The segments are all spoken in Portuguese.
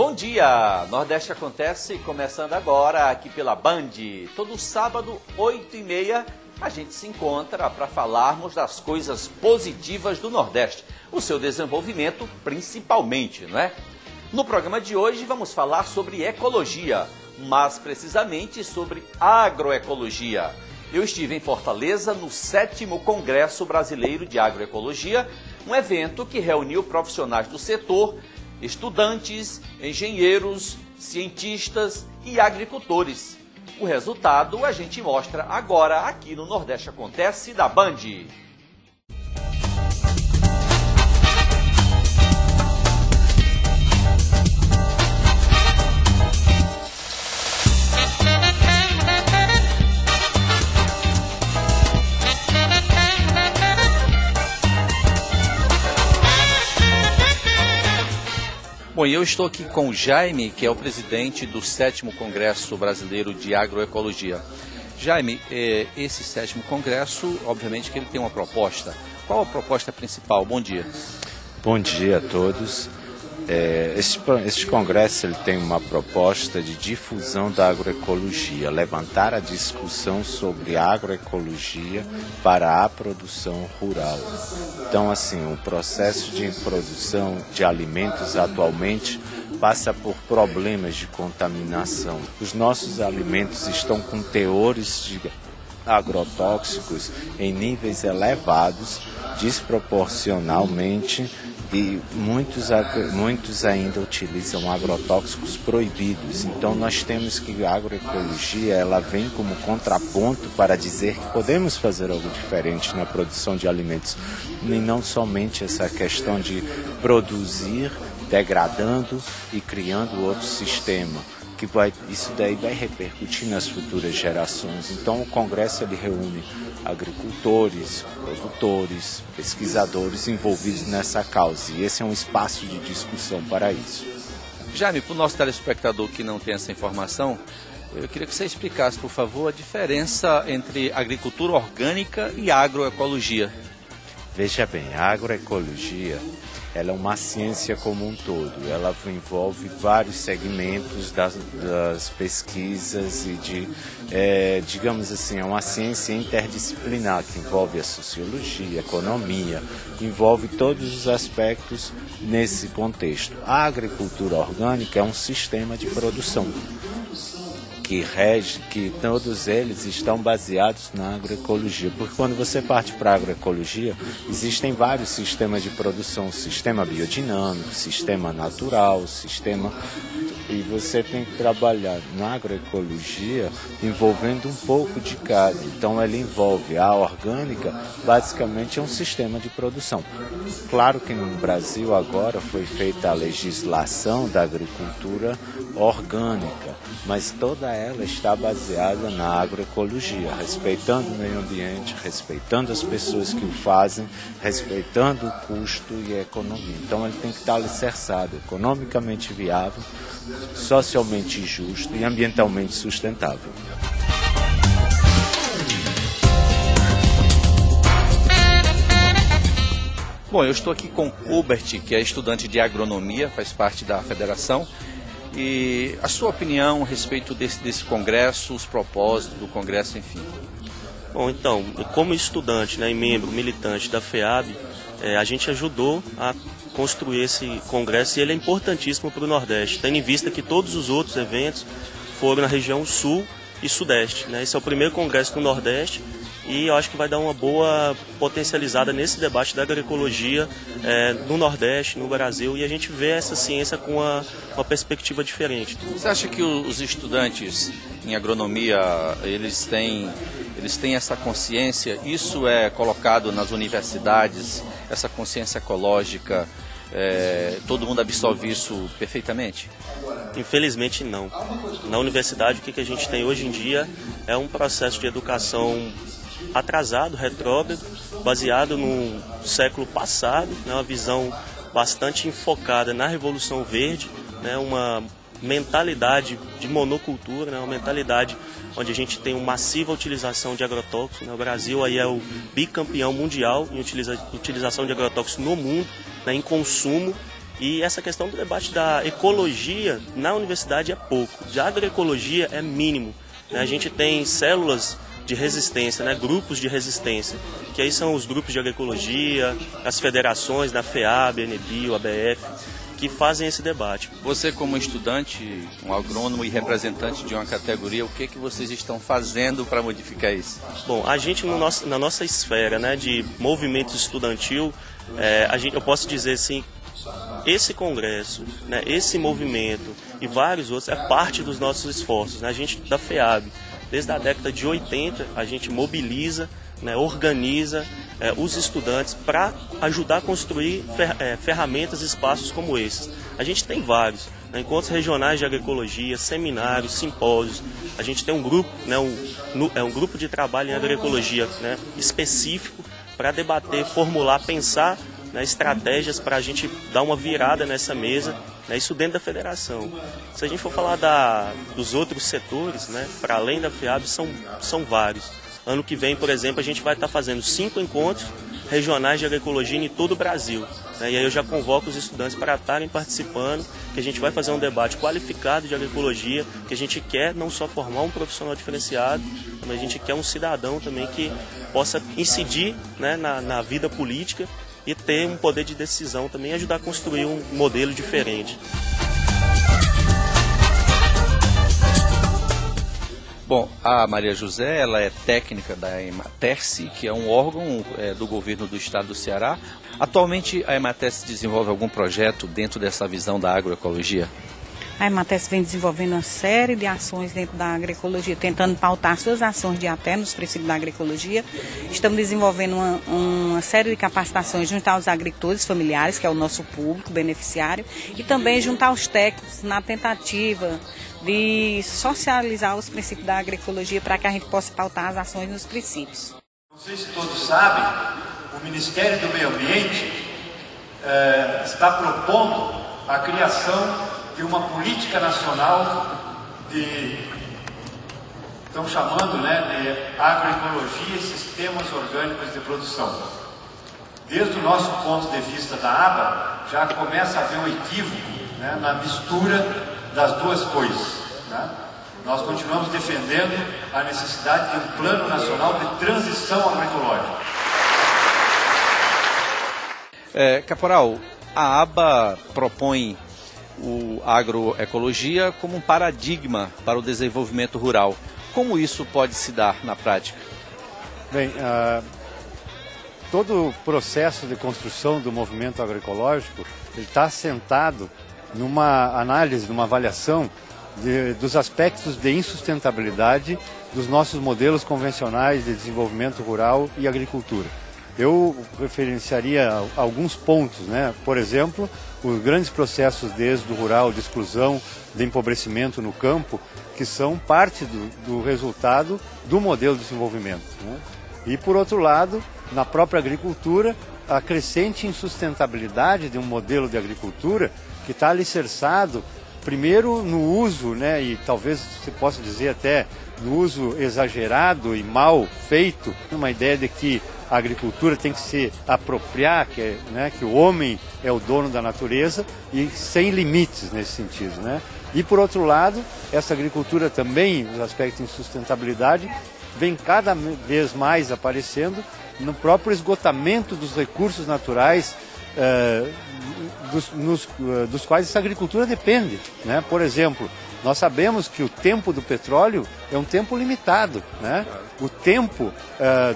Bom dia! Nordeste Acontece começando agora aqui pela Band. Todo sábado, 8h30, a gente se encontra para falarmos das coisas positivas do Nordeste. O seu desenvolvimento principalmente, não é? No programa de hoje vamos falar sobre ecologia, mas precisamente sobre agroecologia. Eu estive em Fortaleza no 7º Congresso Brasileiro de Agroecologia, um evento que reuniu profissionais do setor, estudantes, engenheiros, cientistas e agricultores. O resultado a gente mostra agora aqui no Nordeste Acontece da Band. Bom, eu estou aqui com o Jaime, que é o presidente do 7º Congresso Brasileiro de Agroecologia. Jaime, esse 7º Congresso, obviamente que ele tem uma proposta. Qual a proposta principal? Bom dia. Bom dia a todos. Este congresso ele tem uma proposta de difusão da agroecologia, levantar a discussão sobre a agroecologia para a produção rural. Então, assim, o processo de produção de alimentos atualmente passa por problemas de contaminação. Os nossos alimentos estão com teores de agrotóxicos em níveis elevados, desproporcionalmente, e muitos ainda utilizam agrotóxicos proibidos. Então nós temos que a agroecologia ela vem como contraponto para dizer que podemos fazer algo diferente na produção de alimentos. E não somente essa questão de produzir, degradando e criando outro sistema. Isso daí vai repercutir nas futuras gerações. Então o Congresso ele reúne agricultores, produtores, pesquisadores envolvidos nessa causa. E esse é um espaço de discussão para isso. Jaime, para o nosso telespectador que não tem essa informação, eu queria que você explicasse, por favor, a diferença entre agricultura orgânica e agroecologia. Veja bem, a agroecologia ela é uma ciência como um todo, ela envolve vários segmentos das pesquisas e digamos assim, é uma ciência interdisciplinar que envolve a sociologia, a economia, envolve todos os aspectos nesse contexto. A agricultura orgânica é um sistema de produção que todos eles estão baseados na agroecologia, porque quando você parte para a agroecologia, existem vários sistemas de produção, sistema biodinâmico, sistema natural, e você tem que trabalhar na agroecologia envolvendo um pouco de cada. Então ela envolve a orgânica, basicamente é um sistema de produção. Claro que no Brasil agora foi feita a legislação da agricultura orgânica, mas toda ela está baseada na agroecologia, respeitando o meio ambiente, respeitando as pessoas que o fazem, respeitando o custo e a economia. Então ele tem que estar alicerçado, economicamente viável, socialmente justo e ambientalmente sustentável. Bom, eu estou aqui com o Hubert, que é estudante de agronomia, faz parte da federação. E a sua opinião a respeito desse congresso, os propósitos do congresso, enfim? Bom, então, como estudante, né, e membro militante da FEAB, a gente ajudou a construir esse congresso e ele é importantíssimo para o Nordeste, tendo em vista que todos os outros eventos foram na região Sul e Sudeste, né? Esse é o primeiro congresso do Nordeste e eu acho que vai dar uma boa potencializada nesse debate da agroecologia no Nordeste, no Brasil, e a gente vê essa ciência com uma perspectiva diferente. Você acha que os estudantes em agronomia, eles têm essa consciência? Isso é colocado nas universidades, essa consciência ecológica, todo mundo absorve isso perfeitamente? Infelizmente não. Na universidade o que a gente tem hoje em dia é um processo de educação atrasado, retrógrado, baseado no século passado, né, uma visão bastante enfocada na Revolução Verde, né, uma mentalidade de monocultura, né, uma mentalidade onde a gente tem uma massiva utilização de agrotóxicos. Né, o Brasil aí é o bicampeão mundial em utilização de agrotóxicos no mundo, né, em consumo, E essa questão do debate da ecologia na universidade é pouco, de agroecologia é mínimo. A gente tem células de resistência, grupos de resistência, que aí são os grupos de agroecologia, as federações da FEAB, ENEBio, ABF, que fazem esse debate. Você, como estudante, um agrônomo e representante de uma categoria, o que vocês estão fazendo para modificar isso? Bom, a gente na nossa esfera de movimento estudantil, eu posso dizer assim, esse congresso, esse movimento e vários outros é parte dos nossos esforços. A gente da FEAB, desde a década de 80, a gente mobiliza, organiza os estudantes para ajudar a construir ferramentas e espaços como esses. A gente tem vários, encontros regionais de agroecologia, seminários, simpósios. A gente tem um grupo, um grupo de trabalho em agroecologia específico para debater, formular, pensar estratégias para a gente dar uma virada nessa mesa, isso dentro da federação. Se a gente for falar dos outros setores, para além da FEAB, são vários. Ano que vem, por exemplo, a gente vai estar fazendo 5 encontros regionais de agroecologia em todo o Brasil. E aí eu já convoco os estudantes para estarem participando, que a gente vai fazer um debate qualificado de agroecologia, que a gente quer não só formar um profissional diferenciado, mas a gente quer um cidadão também que possa incidir na vida política e ter um poder de decisão também, ajudar a construir um modelo diferente. Bom, a Maria José, ela é técnica da Ematerce, que é um órgão do governo do estado do Ceará. Atualmente, a Ematerce desenvolve algum projeto dentro dessa visão da agroecologia? A Ematerce vem desenvolvendo uma série de ações dentro da agroecologia, tentando pautar suas ações de até nos princípios da agroecologia. Estamos desenvolvendo uma série de capacitações junto aos agricultores familiares, que é o nosso público beneficiário, e também junto aos técnicos na tentativa de socializar os princípios da agroecologia para que a gente possa pautar as ações nos princípios. Não sei se todos sabem, o Ministério do Meio Ambiente está propondo a criação de uma política nacional estão chamando de agroecologia e sistemas orgânicos de produção. Desde o nosso ponto de vista da ABA, já começa a haver um equívoco na mistura das duas coisas. Nós continuamos defendendo a necessidade de um plano nacional de transição agroecológica. Caporal, a ABA propõe a agroecologia como um paradigma para o desenvolvimento rural. Como isso pode se dar na prática? Bem, todo o processo de construção do movimento agroecológico está assentado numa análise, numa avaliação dos aspectos de insustentabilidade dos nossos modelos convencionais de desenvolvimento rural e agricultura. Eu referenciaria alguns pontos, Por exemplo, os grandes processos desde o rural de exclusão, de empobrecimento no campo, que são parte do resultado do modelo de desenvolvimento. E, por outro lado, na própria agricultura, a crescente insustentabilidade de um modelo de agricultura que está alicerçado, primeiro, no uso, e talvez se possa dizer até no uso exagerado e mal feito, uma ideia de que a agricultura tem que se apropriar, que o homem é o dono da natureza e sem limites nesse sentido. E, por outro lado, essa agricultura também, os aspectos de sustentabilidade, vem cada vez mais aparecendo no próprio esgotamento dos recursos naturais dos quais essa agricultura depende. Por exemplo, nós sabemos que o tempo do petróleo é um tempo limitado. O tempo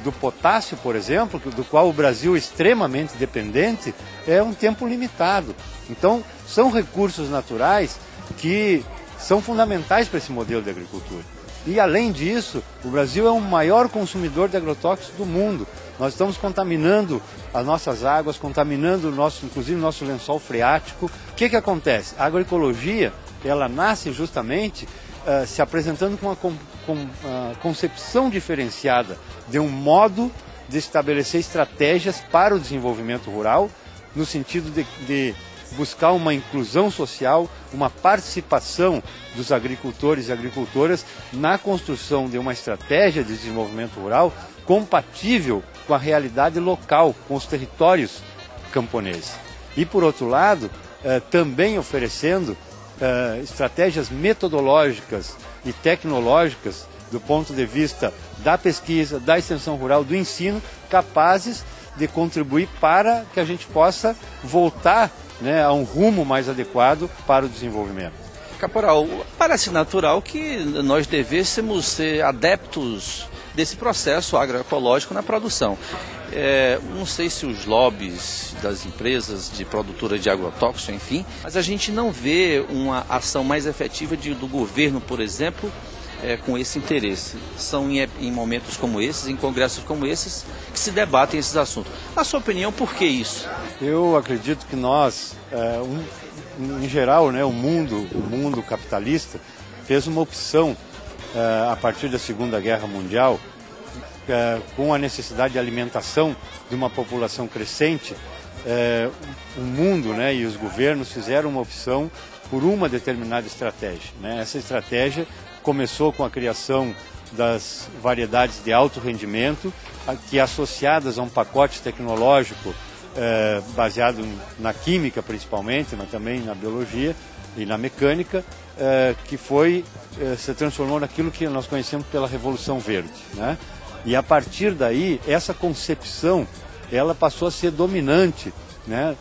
do potássio, por exemplo, do qual o Brasil é extremamente dependente, é um tempo limitado. Então, são recursos naturais que são fundamentais para esse modelo de agricultura. E, além disso, o Brasil é o maior consumidor de agrotóxicos do mundo. Nós estamos contaminando as nossas águas, contaminando inclusive o nosso lençol freático. O que acontece? A agroecologia, ela nasce justamente se apresentando com uma concepção diferenciada de um modo de estabelecer estratégias para o desenvolvimento rural, no sentido de buscar uma inclusão social, uma participação dos agricultores e agricultoras na construção de uma estratégia de desenvolvimento rural compatível com a realidade local, com os territórios camponeses. E, por outro lado, também oferecendo estratégias metodológicas e tecnológicas do ponto de vista da pesquisa, da extensão rural, do ensino, capazes de contribuir para que a gente possa voltar, né, a um rumo mais adequado para o desenvolvimento. Caporal, parece natural que nós devêssemos ser adeptos desse processo agroecológico na produção. Não sei se os lobbies das empresas de produtora de agrotóxico, enfim, mas a gente não vê uma ação mais efetiva do governo, por exemplo, com esse interesse. São em momentos como esses, em congressos como esses, que se debatem esses assuntos. Na sua opinião, por que isso? Eu acredito que nós, em geral, né, o mundo capitalista fez uma opção a partir da Segunda Guerra Mundial, com a necessidade de alimentação de uma população crescente. O mundo, né, e os governos fizeram uma opção por uma determinada estratégia, né? Essa estratégia começou com a criação das variedades de alto rendimento, que associadas a um pacote tecnológico baseado na química principalmente, mas também na biologia e na mecânica, que se transformou naquilo que nós conhecemos pela Revolução Verde, né? E a partir daí, essa concepção, ela passou a ser dominante, né,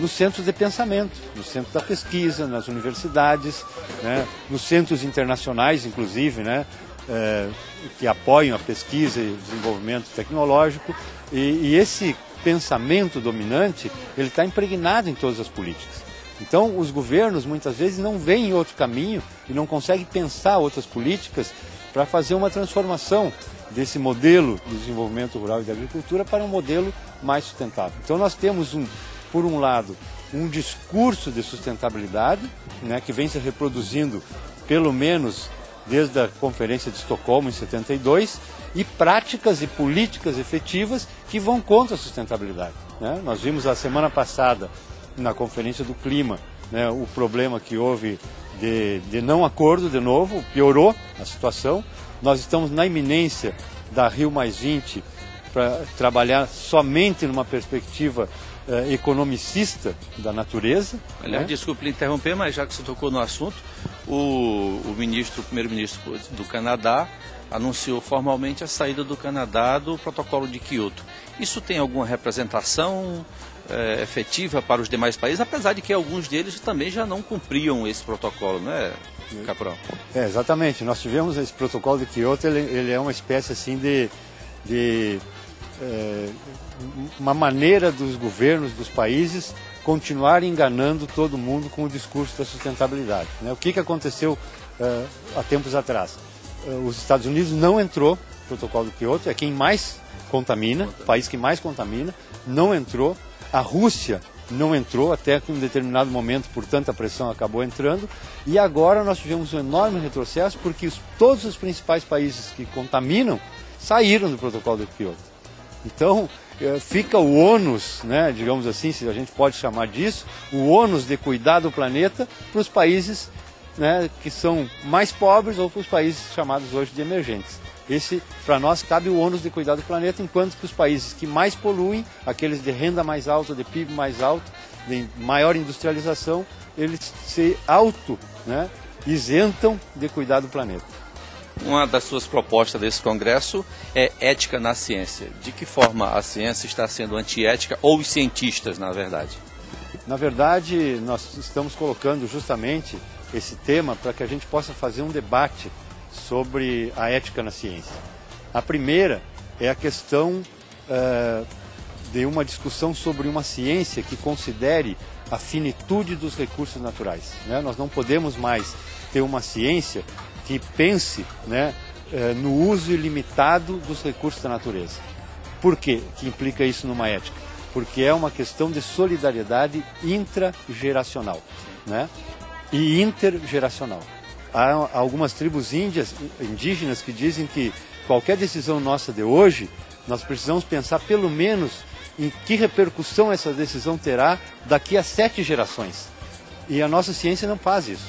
nos centros de pensamento, no centro da pesquisa, nas universidades, né, nos centros internacionais, inclusive, né, que apoiam a pesquisa e o desenvolvimento tecnológico. E esse pensamento dominante, ele está impregnado em todas as políticas. Então, os governos, muitas vezes, não veem outro caminho e não conseguem pensar outras políticas para fazer uma transformação desse modelo de desenvolvimento rural e da agricultura para um modelo mais sustentável. Então nós temos, por um lado, um discurso de sustentabilidade, né, que vem se reproduzindo pelo menos desde a Conferência de Estocolmo em 72, e práticas e políticas efetivas que vão contra a sustentabilidade, né? Nós vimos a semana passada, na Conferência do Clima, né, o problema que houve de não acordo de novo, piorou a situação. Nós estamos na iminência da Rio+20 para trabalhar somente numa perspectiva economicista da natureza. Aliás, né? Desculpe lhe interromper, mas já que você tocou no assunto, o primeiro-ministro do Canadá anunciou formalmente a saída do Canadá do protocolo de Kyoto. Isso tem alguma representação efetiva para os demais países, apesar de que alguns deles também já não cumpriam esse protocolo, não é, Caporal? Exatamente. Nós tivemos esse protocolo de Kyoto, ele é uma espécie assim de uma maneira dos governos dos países continuarem enganando todo mundo com o discurso da sustentabilidade, né? O que aconteceu há tempos atrás? Os Estados Unidos não entrou no protocolo de Kyoto, é quem mais contamina, o país que mais contamina, não entrou. A Rússia não entrou, até que em um determinado momento, por tanta pressão, acabou entrando. E agora nós tivemos um enorme retrocesso, porque todos os principais países que contaminam saíram do protocolo de Kyoto. Então, fica o ônus, né, digamos assim, se a gente pode chamar disso, o ônus de cuidar do planeta para os países, né, que são mais pobres ou para os países chamados hoje de emergentes. Para nós, cabe o ônus de cuidar do planeta, enquanto que os países que mais poluem, aqueles de renda mais alta, de PIB mais alto, de maior industrialização, eles se isentam de cuidar do planeta. Uma das suas propostas desse congresso é ética na ciência. De que forma a ciência está sendo antiética, ou os cientistas, na verdade? Na verdade, nós estamos colocando justamente esse tema para que a gente possa fazer um debate sobre a ética na ciência. A primeira é a questão de uma discussão sobre uma ciência que considere a finitude dos recursos naturais, né? Nós não podemos mais ter uma ciência que pense, né, no uso ilimitado dos recursos da natureza. Por quê que implica isso numa ética? Porque é uma questão de solidariedade intrageracional, né, e intergeracional. Há algumas tribos indígenas que dizem que qualquer decisão nossa de hoje, nós precisamos pensar pelo menos em que repercussão essa decisão terá daqui a 7 gerações. E a nossa ciência não faz isso.